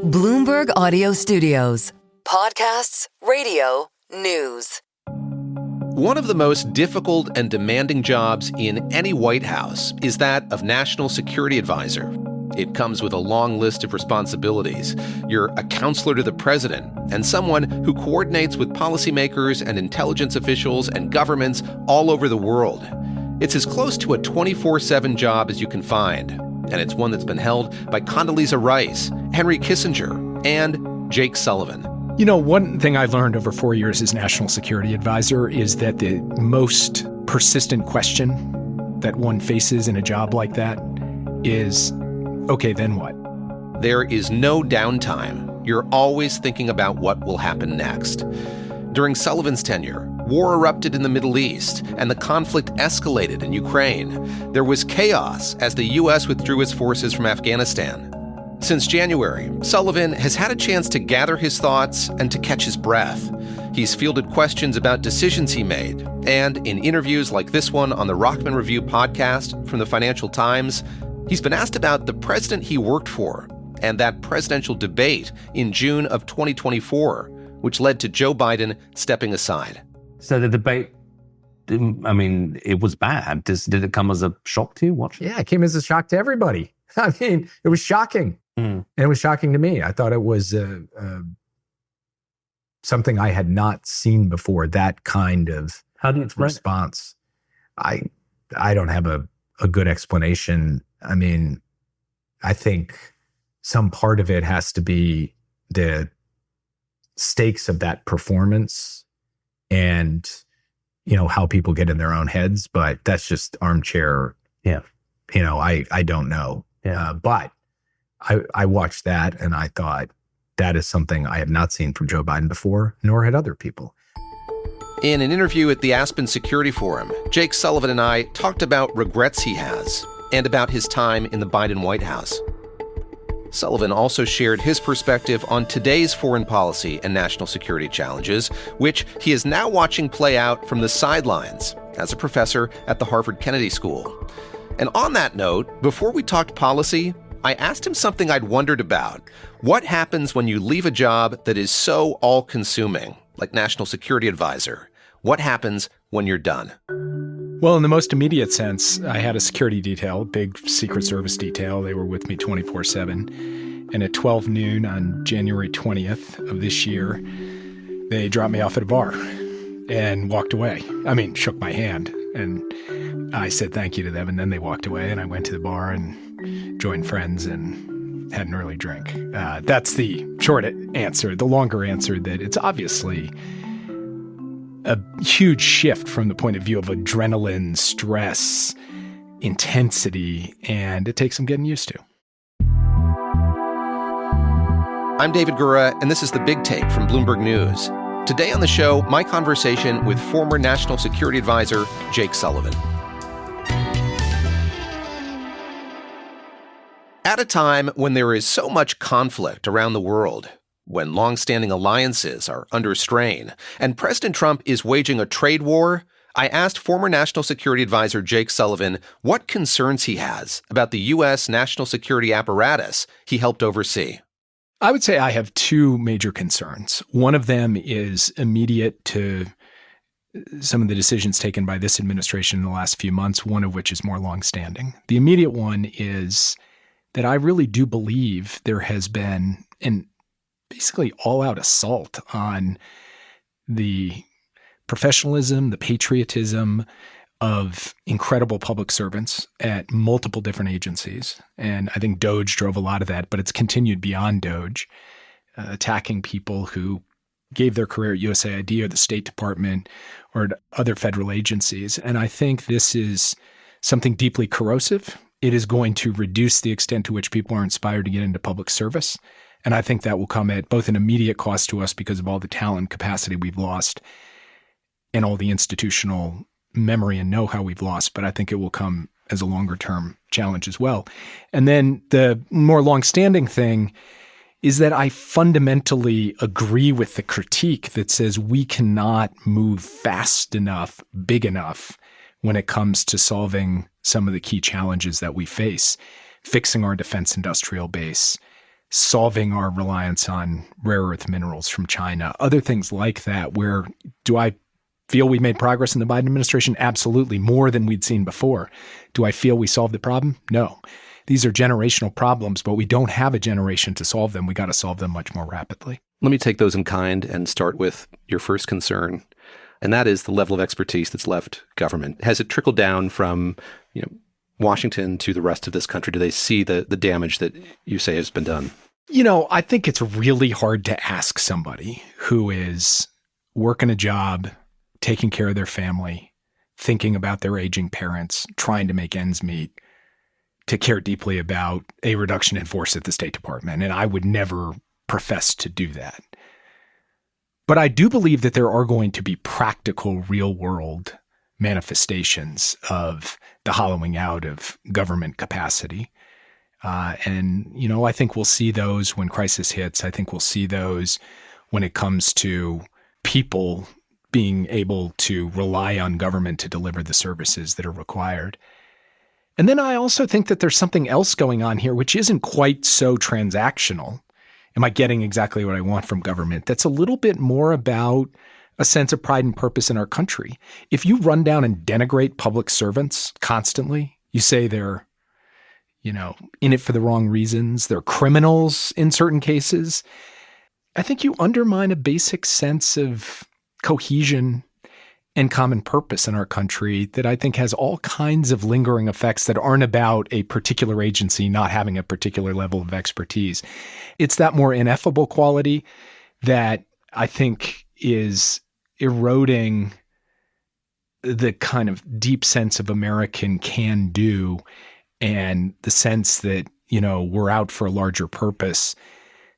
Bloomberg Audio Studios. Podcasts, radio, news. One of the most difficult and demanding jobs in any White House is that of National Security Advisor. It comes with a long list of responsibilities. You're a counselor to the president and someone who coordinates with policymakers and intelligence officials and governments all over the world. It's as close to a 24/7 job as you can find, and it's one that's been held by Condoleezza Rice, Henry Kissinger, and Jake Sullivan. You know, one thing I've learned over 4 years as National Security Advisor is that the most persistent question that one faces in a job like that is, okay, then what? There is no downtime. You're always thinking about what will happen next. During Sullivan's tenure, war erupted in the Middle East, and the conflict escalated in Ukraine. There was chaos as the U.S. withdrew its forces from Afghanistan. Since January, Sullivan has had a chance to gather his thoughts and to catch his breath. He's fielded questions about decisions he made, and in interviews like this one on the Rockman Review podcast from the Financial Times, he's been asked about the president he worked for and that presidential debate in June of 2024, which led to Joe Biden stepping aside. So the debate, I mean, it was bad. Did it come as a shock to you watching? Yeah, it came as a shock to everybody. I mean, it was shocking. And it was shocking to me. I thought it was something I had not seen before, that kind of response. I don't have a good explanation. I mean, I think some part of it has to be the stakes of that performance and, you know, how people get in their own heads. But that's just armchair. Yeah. You know, I don't know. Yeah. But I watched that and I thought that is something I have not seen from Joe Biden before, nor had other people. In an interview at the Aspen Security Forum, Jake Sullivan and I talked about regrets he has and about his time in the Biden White House. Sullivan also shared his perspective on today's foreign policy and national security challenges, which he is now watching play out from the sidelines as a professor at the Harvard Kennedy School. And on that note, before we talked policy, I asked him something I'd wondered about. What happens when you leave a job that is so all-consuming, like National Security Advisor? What happens when you're done? Well, in the most immediate sense, I had a security detail, big Secret Service detail. They were with me 24/7. And at 12 noon on January 20th of this year, they dropped me off at a bar and walked away. I mean, shook my hand. And I said thank you to them. And then they walked away. And I went to the bar and joined friends and had an early drink. That's the short answer. The longer answer that it's obviously a huge shift from the point of view of adrenaline, stress, intensity, and it takes some getting used to. I'm David Gura, and this is The Big Take from Bloomberg News. Today on the show, my conversation with former National Security Advisor Jake Sullivan. At a time when there is so much conflict around the world, when long-standing alliances are under strain, and President Trump is waging a trade war, I asked former National Security Advisor Jake Sullivan what concerns he has about the U.S. national security apparatus he helped oversee. I would say I have two major concerns. One of them is immediate to some of the decisions taken by this administration in the last few months, one of which is more longstanding. The immediate one is that I really do believe there has been an basically all-out assault on the professionalism, the patriotism of incredible public servants at multiple different agencies. And I think DOGE drove a lot of that, but it's continued beyond DOGE, attacking people who gave their career at USAID or the State Department or at other federal agencies. And I think this is something deeply corrosive. It is going to reduce the extent to which people are inspired to get into public service. And I think that will come at both an immediate cost to us because of all the talent and capacity we've lost and all the institutional memory and know-how we've lost. But I think it will come as a longer-term challenge as well. And then the more long-standing thing is that I fundamentally agree with the critique that says we cannot move fast enough, big enough when it comes to solving some of the key challenges that we face, fixing our defense industrial base, solving our reliance on rare earth minerals from China, other things like that, where do I feel we made progress in the Biden administration? Absolutely, more than we'd seen before. Do I feel we solved the problem? No. These are generational problems, but we don't have a generation to solve them. We got to solve them much more rapidly. Let me take those in kind and start with your first concern, and that is the level of expertise that's left government. Has it trickled down from, Washington to the rest of this country? Do they see the damage that you say has been done? I think it's really hard to ask somebody who is working a job, taking care of their family, thinking about their aging parents, trying to make ends meet, to care deeply about a reduction in force at the State Department. And I would never profess to do that. But I do believe that there are going to be practical, real-world manifestations of the hollowing out of government capacity. And I think we'll see those when crisis hits. I think we'll see those when it comes to people being able to rely on government to deliver the services that are required. And then I also think that there's something else going on here, which isn't quite so transactional. Am I getting exactly what I want from government? That's a little bit more about a sense of pride and purpose in our country. If you run down and denigrate public servants constantly, you say they're, in it for the wrong reasons, they're criminals in certain cases, I think you undermine a basic sense of cohesion and common purpose in our country that I think has all kinds of lingering effects that aren't about a particular agency not having a particular level of expertise. It's that more ineffable quality that I think is eroding the kind of deep sense of American can-do and the sense that, we're out for a larger purpose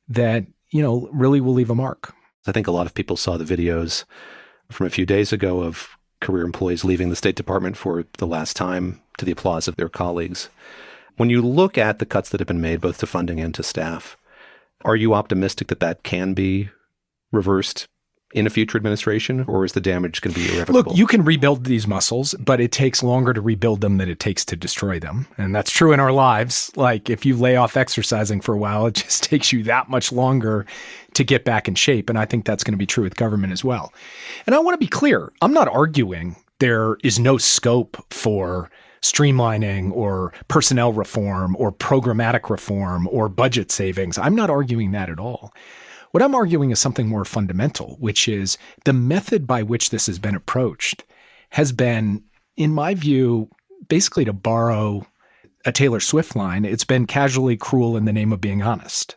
that, really will leave a mark. I think a lot of people saw the videos from a few days ago of career employees leaving the State Department for the last time to the applause of their colleagues. When you look at the cuts that have been made, both to funding and to staff, are you optimistic that that can be reversed in a future administration, or is the damage going to be irrevocable? Look, you can rebuild these muscles, but it takes longer to rebuild them than it takes to destroy them. And that's true in our lives. Like if you lay off exercising for a while, it just takes you that much longer to get back in shape. And I think that's going to be true with government as well. And I want to be clear. I'm not arguing there is no scope for streamlining or personnel reform or programmatic reform or budget savings. I'm not arguing that at all. What I'm arguing is something more fundamental, which is the method by which this has been approached has been, in my view, basically to borrow a Taylor Swift line, it's been casually cruel in the name of being honest.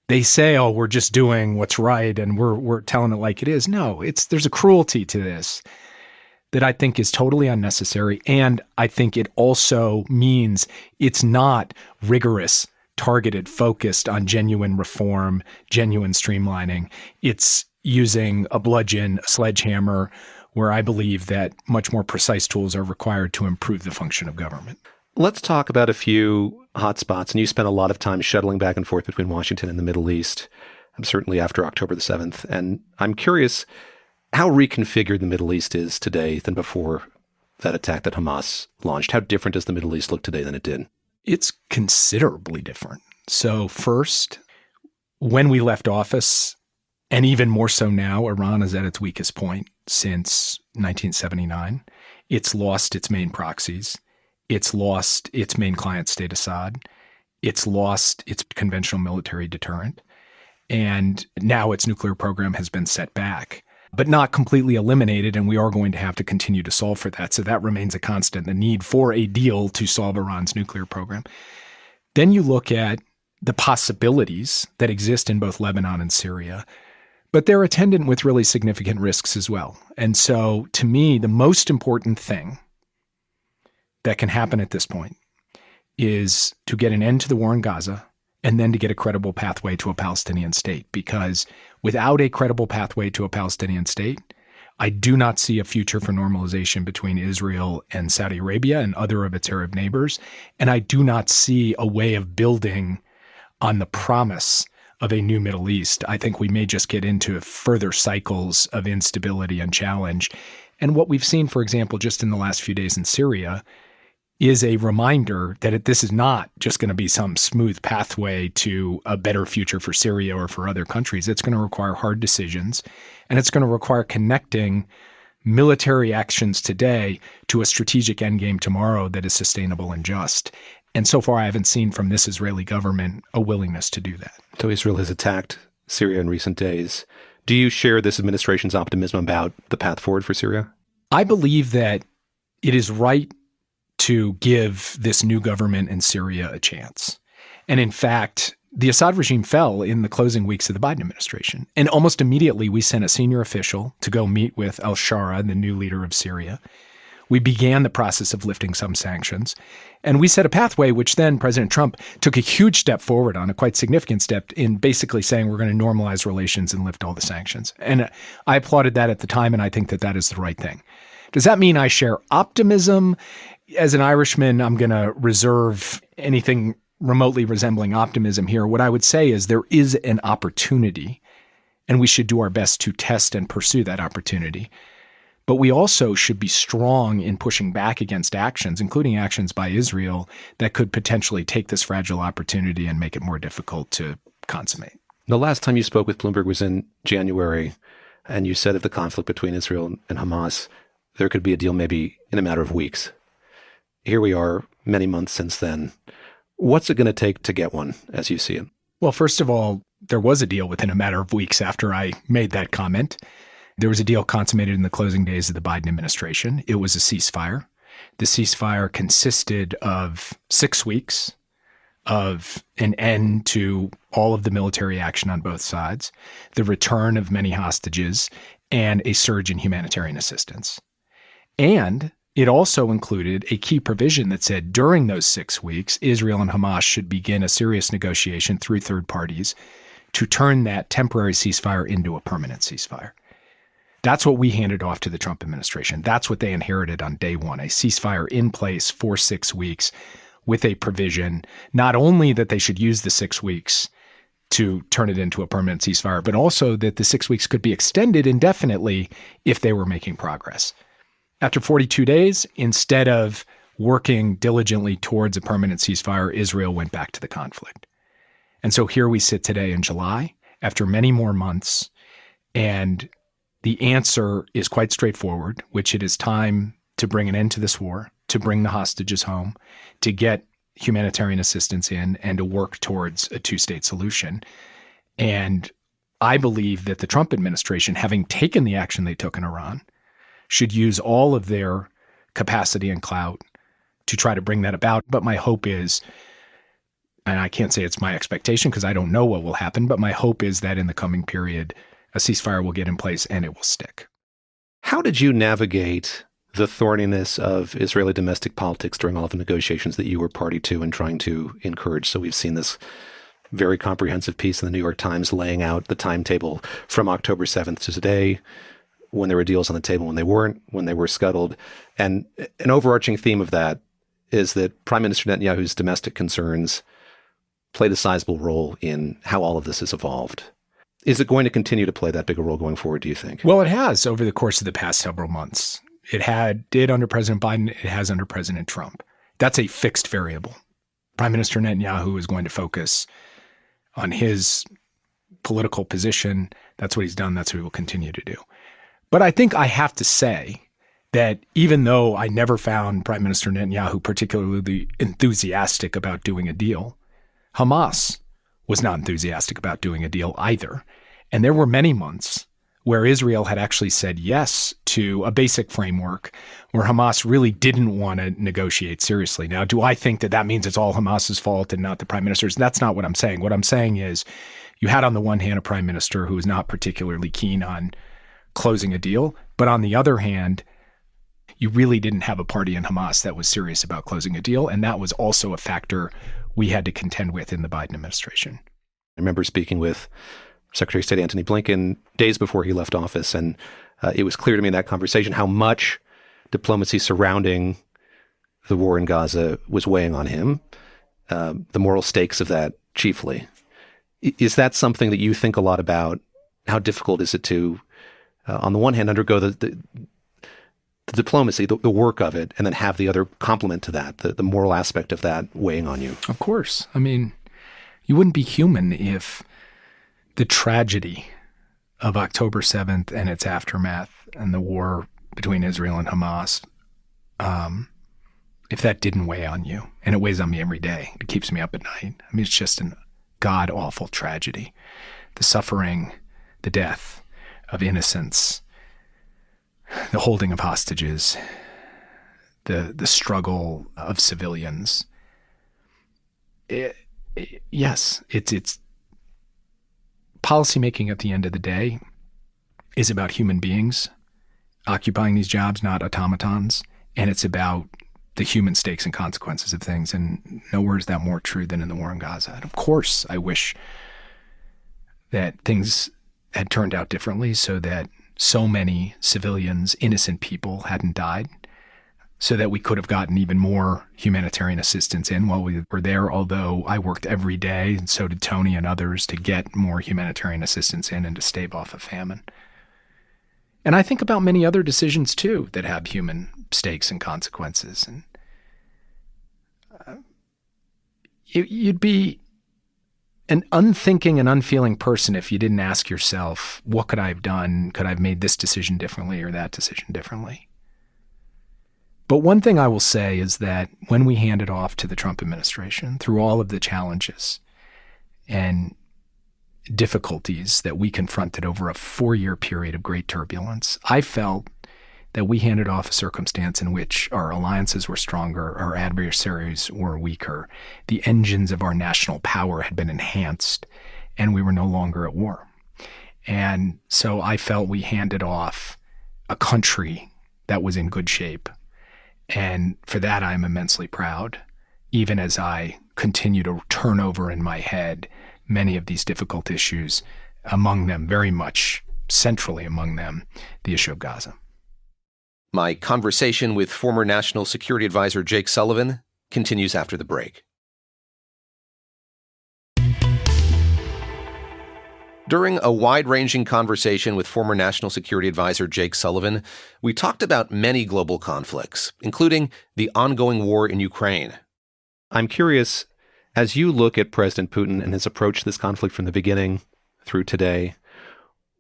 They say, oh, we're just doing what's right and we're telling it like it is. No, there's a cruelty to this that I think is totally unnecessary. And I think it also means it's not rigorous, targeted, focused on genuine reform, genuine streamlining. It's using a bludgeon, a sledgehammer, where I believe that much more precise tools are required to improve the function of government. Let's talk about a few hotspots. And you spent a lot of time shuttling back and forth between Washington and the Middle East, certainly after October the 7th. And I'm curious how reconfigured the Middle East is today than before that attack that Hamas launched. How different does the Middle East look today than it did? It's considerably different. So first, when we left office, and even more so now, Iran is at its weakest point since 1979. It's lost its main proxies. It's lost its main client state, Assad. It's lost its conventional military deterrent. And now its nuclear program has been set back, but not completely eliminated, and we are going to have to continue to solve for that. So that remains a constant, the need for a deal to solve Iran's nuclear program. Then you look at the possibilities that exist in both Lebanon and Syria, but they're attendant with really significant risks as well. And so to me, the most important thing that can happen at this point is to get an end to the war in Gaza and then to get a credible pathway to a Palestinian state. Because without a credible pathway to a Palestinian state, I do not see a future for normalization between Israel and Saudi Arabia and other of its Arab neighbors. And I do not see a way of building on the promise of a new Middle East. I think we may just get into further cycles of instability and challenge. And what we've seen, for example, just in the last few days in Syria, is a reminder that this is not just going to be some smooth pathway to a better future for Syria or for other countries. It's going to require hard decisions, and it's going to require connecting military actions today to a strategic endgame tomorrow that is sustainable and just. And so far, I haven't seen from this Israeli government a willingness to do that. So Israel has attacked Syria in recent days. Do you share this administration's optimism about the path forward for Syria? I believe that it is right to give this new government in Syria a chance. And in fact, the Assad regime fell in the closing weeks of the Biden administration. And almost immediately, we sent a senior official to go meet with al-Shara, the new leader of Syria. We began the process of lifting some sanctions. And we set a pathway, which then President Trump took a huge step forward on, a quite significant step in basically saying we're going to normalize relations and lift all the sanctions. And I applauded that at the time, and I think that that is the right thing. Does that mean I share optimism? As an Irishman, I'm going to reserve anything remotely resembling optimism here. What I would say is there is an opportunity, and we should do our best to test and pursue that opportunity. But we also should be strong in pushing back against actions, including actions by Israel, that could potentially take this fragile opportunity and make it more difficult to consummate. The last time you spoke with Bloomberg was in January, and you said of the conflict between Israel and Hamas, there could be a deal maybe in a matter of weeks. Here we are, many months since then. What's it going to take to get one, as you see it? Well, first of all, there was a deal within a matter of weeks after I made that comment. There was a deal consummated in the closing days of the Biden administration. It was a ceasefire. The ceasefire consisted of 6 weeks of an end to all of the military action on both sides, the return of many hostages, and a surge in humanitarian assistance. And it also included a key provision that said during those 6 weeks, Israel and Hamas should begin a serious negotiation through third parties to turn that temporary ceasefire into a permanent ceasefire. That's what we handed off to the Trump administration. That's what they inherited on day one, a ceasefire in place for 6 weeks with a provision not only that they should use the 6 weeks to turn it into a permanent ceasefire, but also that the 6 weeks could be extended indefinitely if they were making progress. After 42 days, instead of working diligently towards a permanent ceasefire, Israel went back to the conflict. And so here we sit today in July, after many more months, and the answer is quite straightforward, which it is time to bring an end to this war, to bring the hostages home, to get humanitarian assistance in, and to work towards a two-state solution. And I believe that the Trump administration, having taken the action they took in Iran, should use all of their capacity and clout to try to bring that about. But my hope is, and I can't say it's my expectation because I don't know what will happen, but my hope is that in the coming period, a ceasefire will get in place and it will stick. How did you navigate the thorniness of Israeli domestic politics during all of the negotiations that you were party to and trying to encourage? So we've seen this very comprehensive piece in the New York Times laying out the timetable from October 7th to today, when there were deals on the table, when they weren't, when they were scuttled. And an overarching theme of that is that Prime Minister Netanyahu's domestic concerns played a sizable role in how all of this has evolved. Is it going to continue to play that big a role going forward, do you think? Well, it has over the course of the past several months. It did under President Biden. It has under President Trump. That's a fixed variable. Prime Minister Netanyahu is going to focus on his political position. That's what he's done. That's what he will continue to do. But I think I have to say that even though I never found Prime Minister Netanyahu particularly enthusiastic about doing a deal, Hamas was not enthusiastic about doing a deal either. And there were many months where Israel had actually said yes to a basic framework where Hamas really didn't want to negotiate seriously. Now, do I think that that means it's all Hamas's fault and not the prime minister's? That's not what I'm saying. What I'm saying is you had on the one hand a prime minister who was not particularly keen on closing a deal, but on the other hand, you really didn't have a party in Hamas that was serious about closing a deal, and that was also a factor we had to contend with in the Biden administration. I remember speaking with Secretary of State Antony Blinken days before he left office, and it was clear to me in that conversation how much diplomacy surrounding the war in Gaza was weighing on him, the moral stakes of that chiefly. Is that something that you think a lot about? How difficult is it to, on the one hand, undergo the the diplomacy, the work of it, and then have the other complement to that, the moral aspect of that weighing on you. Of course. I mean, you wouldn't be human if the tragedy of October 7th and its aftermath and the war between Israel and Hamas, if that didn't weigh on you, and it weighs on me every day, it keeps me up at night. I mean, it's just a god-awful tragedy. The suffering, the death of innocents, the holding of hostages, the struggle of civilians. Yes, it's policymaking at the end of the day is about human beings occupying these jobs, not automatons, and it's about the human stakes and consequences of things. And nowhere is that more true than in the war in Gaza. And of course, I wish that things had turned out differently so that so many civilians, innocent people hadn't died, so that we could have gotten even more humanitarian assistance in while we were there, although I worked every day, and so did Tony and others, to get more humanitarian assistance in and to stave off a famine. And I think about many other decisions, too, that have human stakes and consequences. And you'd be an unthinking and unfeeling person if you didn't ask yourself, what could I have done? Could I have made this decision differently or that decision differently? But one thing I will say is that when we handed off to the Trump administration, through all of the challenges and difficulties that we confronted over a 4-year period of great turbulence, I felt that we handed off a circumstance in which our alliances were stronger, our adversaries were weaker, the engines of our national power had been enhanced, and we were no longer at war. And so I felt we handed off a country that was in good shape. And for that, I'm immensely proud, even as I continue to turn over in my head many of these difficult issues, among them, very much centrally among them, the issue of Gaza. My conversation with former National Security Advisor Jake Sullivan continues after the break. During a wide-ranging conversation with former National Security Advisor Jake Sullivan, we talked about many global conflicts, including the ongoing war in Ukraine. I'm curious, as you look at President Putin and his approach to this conflict from the beginning through today,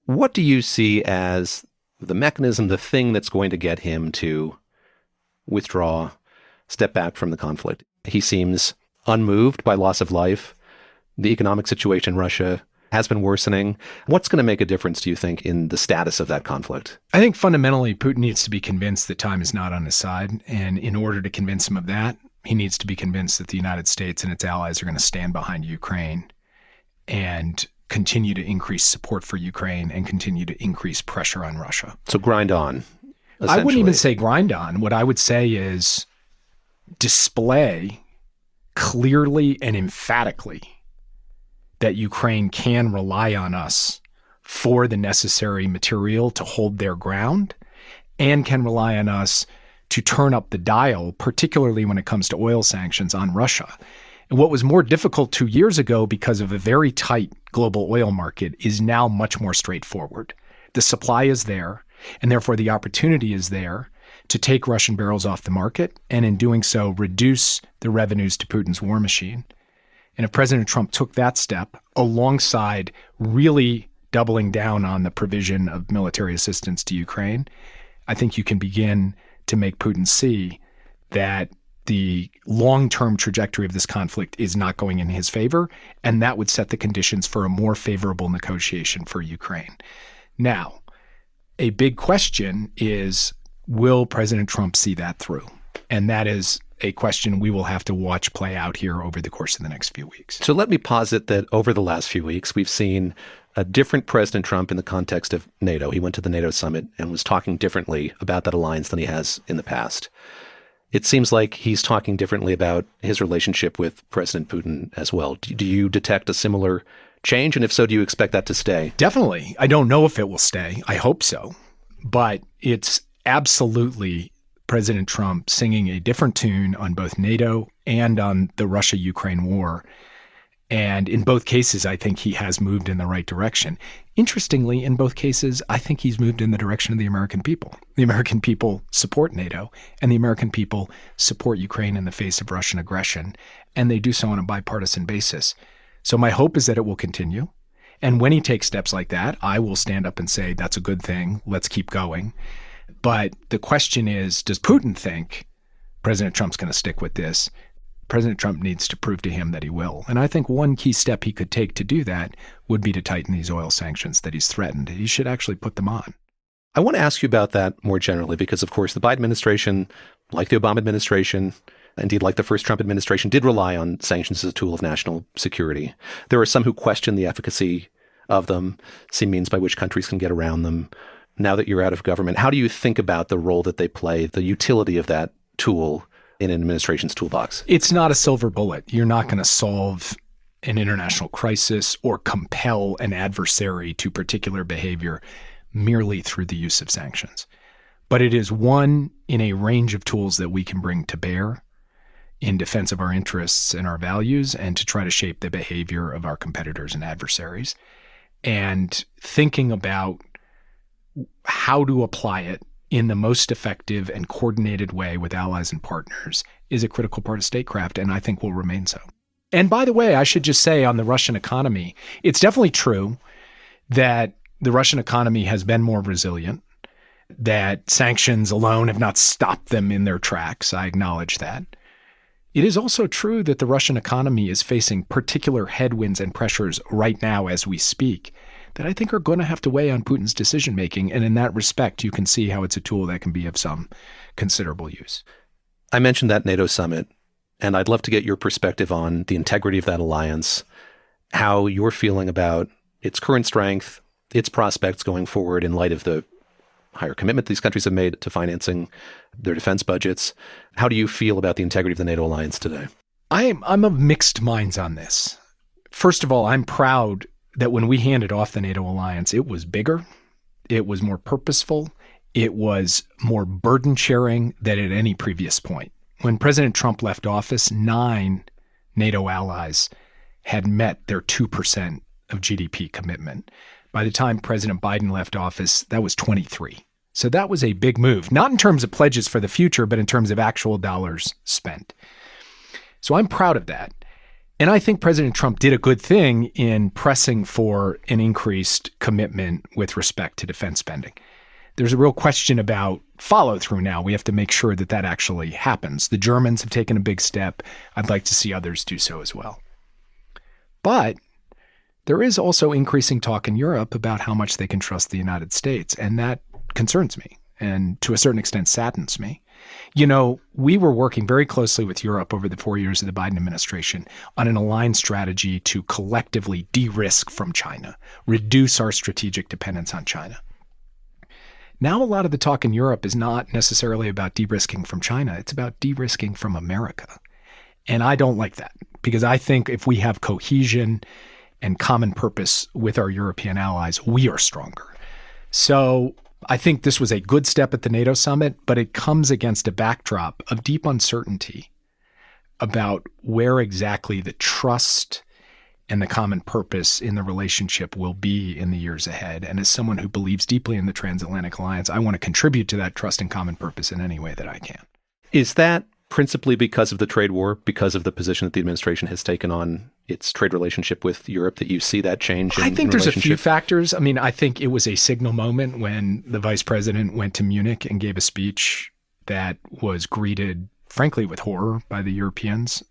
what do you see as the mechanism, the thing that's going to get him to withdraw, step back from the conflict? He seems unmoved by loss of life. The economic situation in Russia has been worsening. What's going to make a difference, do you think, in the status of that conflict? I think fundamentally Putin needs to be convinced that time is not on his side. And in order to convince him of that, he needs to be convinced that the United States and its allies are going to stand behind Ukraine and continue to increase support for Ukraine and continue to increase pressure on Russia. So grind on, I wouldn't even say grind on. What I would say is display clearly and emphatically that Ukraine can rely on us for the necessary material to hold their ground and can rely on us to turn up the dial, particularly when it comes to oil sanctions on Russia. And what was more difficult 2 years ago because of a very tight global oil market is now much more straightforward. The supply is there, and therefore the opportunity is there to take Russian barrels off the market and in doing so reduce the revenues to Putin's war machine. And if President Trump took that step alongside really doubling down on the provision of military assistance to Ukraine, I think you can begin to make Putin see that the long-term trajectory of this conflict is not going in his favor, and that would set the conditions for a more favorable negotiation for Ukraine. Now, a big question is, will President Trump see that through? And that is a question we will have to watch play out here over the course of the next few weeks. So let me posit that over the last few weeks, we've seen a different President Trump in the context of NATO. He went to the NATO summit and was talking differently about that alliance than he has in the past. It seems like he's talking differently about his relationship with President Putin as well. Do you detect a similar change? And if so, do you expect that to stay? Definitely. I don't know if it will stay. I hope so. But it's absolutely President Trump singing a different tune on both NATO and on the Russia-Ukraine war. And in both cases, I think he has moved in the right direction. Interestingly, in both cases, I think he's moved in the direction of the American people. The American people support NATO, and the American people support Ukraine in the face of Russian aggression, and they do so on a bipartisan basis. So my hope is that it will continue. And when he takes steps like that, I will stand up and say, that's a good thing. Let's keep going. But the question is, does Putin think President Trump's going to stick with this? President Trump needs to prove to him that he will. And I think one key step he could take to do that would be to tighten these oil sanctions that he's threatened. He should actually put them on. I want to ask you about that more generally, because, of course, the Biden administration, like the Obama administration, indeed like the first Trump administration, did rely on sanctions as a tool of national security. There are some who question the efficacy of them, see means by which countries can get around them. Now that you're out of government, how do you think about the role that they play, the utility of that tool in an administration's toolbox? It's not a silver bullet. You're not going to solve an international crisis or compel an adversary to particular behavior merely through the use of sanctions. But it is one in a range of tools that we can bring to bear in defense of our interests and our values, and to try to shape the behavior of our competitors and adversaries. And thinking about how to apply it in the most effective and coordinated way with allies and partners is a critical part of statecraft, and I think will remain so. And by the way, I should just say on the Russian economy, it's definitely true that the Russian economy has been more resilient, that sanctions alone have not stopped them in their tracks. I acknowledge that. It is also true that the Russian economy is facing particular headwinds and pressures right now as we speak that I think are going to have to weigh on Putin's decision-making. And in that respect, you can see how it's a tool that can be of some considerable use. I mentioned that NATO summit, and I'd love to get your perspective on the integrity of that alliance, how you're feeling about its current strength, its prospects going forward in light of the higher commitment these countries have made to financing their defense budgets. How do you feel about the integrity of the NATO alliance today? I'm of mixed minds on this. First of all, I'm proud that when we handed off the NATO alliance, it was bigger, it was more purposeful, it was more burden sharing than at any previous point. When President Trump left office, 9 NATO allies had met their 2% of GDP commitment. By the time President Biden left office, that was 23. So that was a big move, not in terms of pledges for the future, but in terms of actual dollars spent. So I'm proud of that. And I think President Trump did a good thing in pressing for an increased commitment with respect to defense spending. There's a real question about follow through now. We have to make sure that that actually happens. The Germans have taken a big step. I'd like to see others do so as well. But there is also increasing talk in Europe about how much they can trust the United States. And that concerns me and to a certain extent saddens me. You know, we were working very closely with Europe over the 4 years of the Biden administration on an aligned strategy to collectively de-risk from China, reduce our strategic dependence on China. Now, a lot of the talk in Europe is not necessarily about de-risking from China. It's about de-risking from America. And I don't like that, because I think if we have cohesion and common purpose with our European allies, we are stronger. So I think this was a good step at the NATO summit, but it comes against a backdrop of deep uncertainty about where exactly the trust and the common purpose in the relationship will be in the years ahead. And as someone who believes deeply in the transatlantic alliance, I want to contribute to that trust and common purpose in any way that I can. Is that principally because of the trade war, because of the position that the administration has taken on its trade relationship with Europe, that you see that change in I think there's a few relationship? factors. I mean, I think it was a signal moment when the vice president went to Munich and gave a speech that was greeted, frankly, with horror by the Europeans.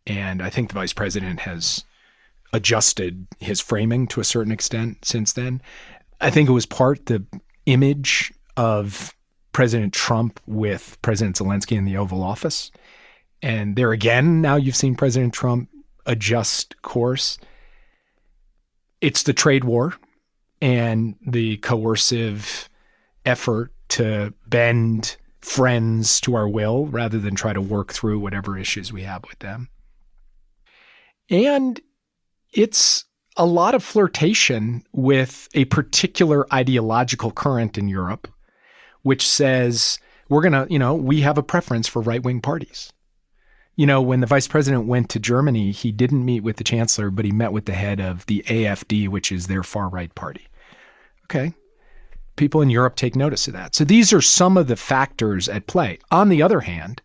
And I think the vice president has adjusted his framing to a certain extent since then. I think it was part the image of President Trump with President Zelensky in the Oval Office. And there again, now you've seen President Trump adjust course. It's the trade war and the coercive effort to bend friends to our will rather than try to work through whatever issues we have with them. And it's a lot of flirtation with a particular ideological current in Europe, which says we're going to, we have a preference for right-wing parties. When the vice president went to Germany, he didn't meet with the chancellor, but he met with the head of the AfD, which is their far-right party. Okay. People in Europe take notice of that. So these are some of the factors at play. On the other hand,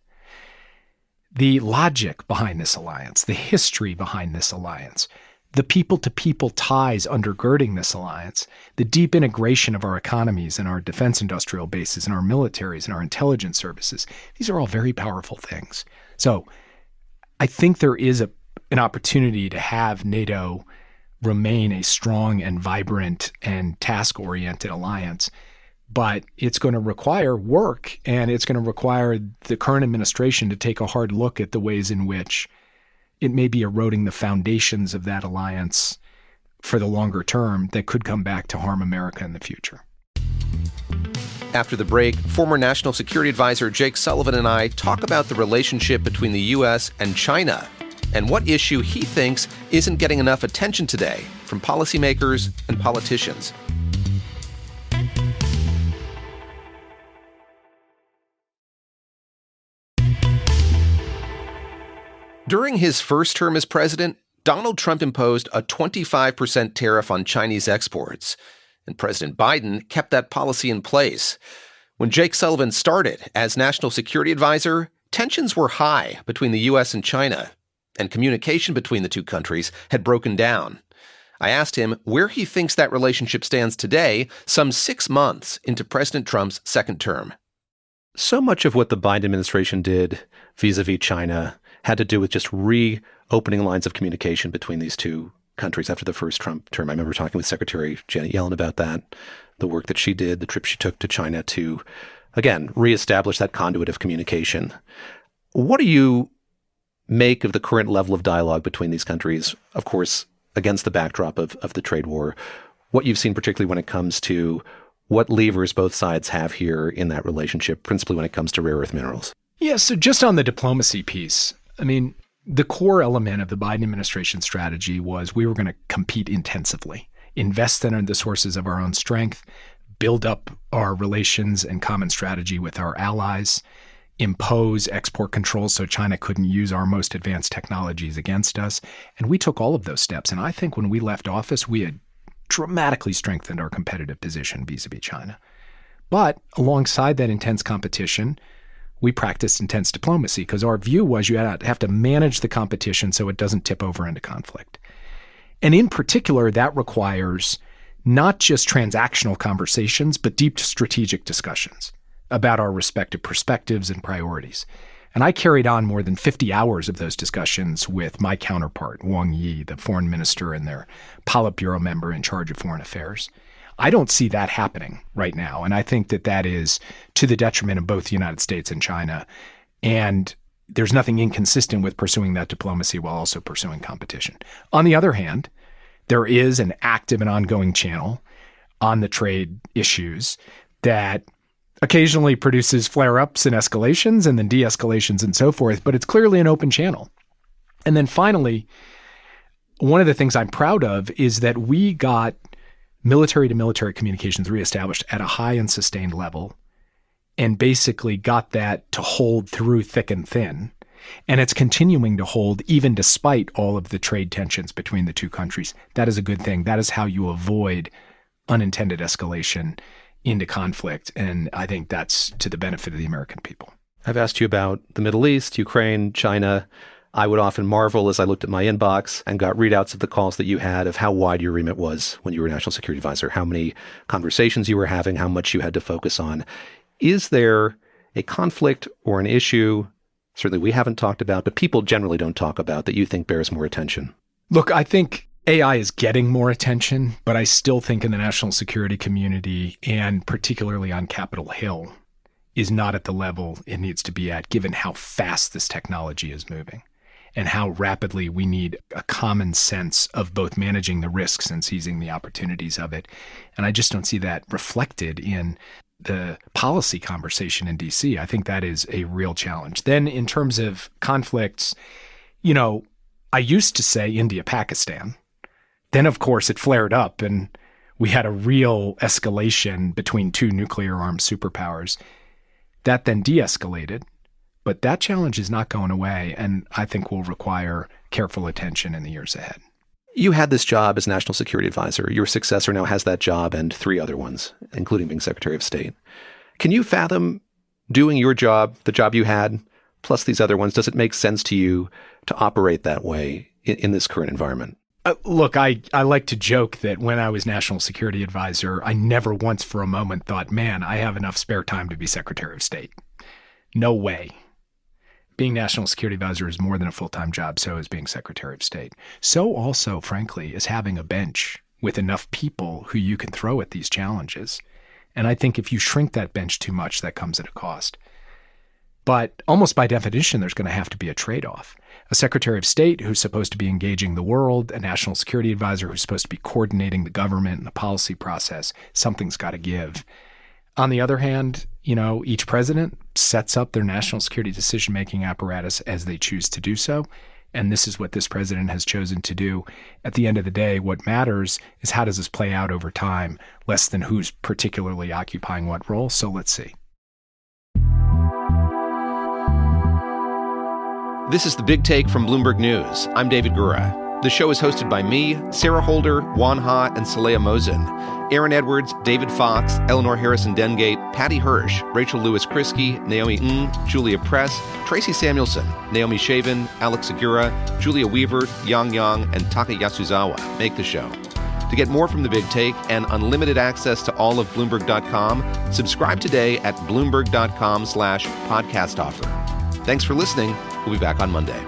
the logic behind this alliance, the history behind this alliance, the people-to-people ties undergirding this alliance, the deep integration of our economies and our defense industrial bases and our militaries and our intelligence services, these are all very powerful things. So I think there is an opportunity to have NATO remain a strong and vibrant and task-oriented alliance, but it's going to require work, and it's going to require the current administration to take a hard look at the ways in which it may be eroding the foundations of that alliance for the longer term that could come back to harm America in the future. After the break, former National Security Advisor Jake Sullivan and I talk about the relationship between the U.S. and China and what issue he thinks isn't getting enough attention today from policymakers and politicians. During his first term as president, Donald Trump imposed a 25% tariff on Chinese exports, and President Biden kept that policy in place. When Jake Sullivan started as National Security Advisor, tensions were high between the U.S. and China, and communication between the two countries had broken down. I asked him where he thinks that relationship stands today, some 6 months into President Trump's second term. So much of what the Biden administration did vis-a-vis China had to do with just reopening lines of communication between these two countries after the first Trump term. I remember talking with Secretary Janet Yellen about that, the work that she did, the trip she took to China to, again, reestablish that conduit of communication. What do you make of the current level of dialogue between these countries, of course, against the backdrop of the trade war? What you've seen particularly when it comes to what levers both sides have here in that relationship, principally when it comes to rare earth minerals? Yeah, so just on the diplomacy piece, I mean, the core element of the Biden administration strategy was we were going to compete intensively, invest in the sources of our own strength, build up our relations and common strategy with our allies, impose export controls so China couldn't use our most advanced technologies against us. And we took all of those steps. And I think when we left office, we had dramatically strengthened our competitive position vis-a-vis China. But alongside that intense competition, we practiced intense diplomacy because our view was you have to manage the competition so it doesn't tip over into conflict. And in particular, that requires not just transactional conversations, but deep strategic discussions about our respective perspectives and priorities. And I carried on more than 50 hours of those discussions with my counterpart, Wang Yi, the foreign minister and their Politburo member in charge of foreign affairs. I don't see that happening right now. And I think that that is to the detriment of both the United States and China. And there's nothing inconsistent with pursuing that diplomacy while also pursuing competition. On the other hand, there is an active and ongoing channel on the trade issues that occasionally produces flare-ups and escalations and then de-escalations and so forth, but it's clearly an open channel. And then finally, one of the things I'm proud of is that we got military-to-military communications reestablished at a high and sustained level and basically got that to hold through thick and thin. And it's continuing to hold even despite all of the trade tensions between the two countries. That is a good thing. That is how you avoid unintended escalation into conflict. And I think that's to the benefit of the American people. I've asked you about the Middle East, Ukraine, China. I would often marvel as I looked at my inbox and got readouts of the calls that you had of how wide your remit was when you were National Security Advisor, how many conversations you were having, how much you had to focus on. Is there a conflict or an issue, certainly we haven't talked about, but people generally don't talk about, that you think bears more attention? Look, I think AI is getting more attention, but I still think in the national security community, and particularly on Capitol Hill, is not at the level it needs to be at, given how fast this technology is moving and how rapidly we need a common sense of both managing the risks and seizing the opportunities of it. And I just don't see that reflected in the policy conversation in DC. I think that is a real challenge. Then in terms of conflicts, I used to say India-Pakistan. Then, of course, it flared up and we had a real escalation between two nuclear-armed superpowers. That then de-escalated. But that challenge is not going away, and I think will require careful attention in the years ahead. You had this job as National Security Advisor. Your successor now has that job and 3 other ones, including being Secretary of State. Can you fathom doing your job, the job you had, plus these other ones? Does it make sense to you to operate that way in this current environment? Look, I like to joke that when I was National Security Advisor, I never once for a moment thought, man, I have enough spare time to be Secretary of State. No way. Being National Security Advisor is more than a full-time job, so is being Secretary of State. So also, frankly, is having a bench with enough people who you can throw at these challenges. And I think if you shrink that bench too much, that comes at a cost. But almost by definition, there's going to have to be a trade-off. A Secretary of State who's supposed to be engaging the world, a National Security Advisor who's supposed to be coordinating the government and the policy process, something's got to give. On the other hand, each president sets up their national security decision-making apparatus as they choose to do so. And this is what this president has chosen to do. At the end of the day, what matters is how does this play out over time, less than who's particularly occupying what role. So let's see. This is The Big Take from Bloomberg News. I'm David Gura. The show is hosted by me, Sarah Holder, Juan Ha, and Saleha Mosin. Aaron Edwards, David Fox, Eleanor Harrison-Dengate, Patty Hirsch, Rachel Lewis-Krisky, Naomi Ng, Julia Press, Tracy Samuelson, Naomi Shavin, Alex Segura, Julia Weaver, Yang Yang, and Taka Yasuzawa make the show. To get more from The Big Take and unlimited access to all of Bloomberg.com, subscribe today at Bloomberg.com/podcast offer. Thanks for listening. We'll be back on Monday.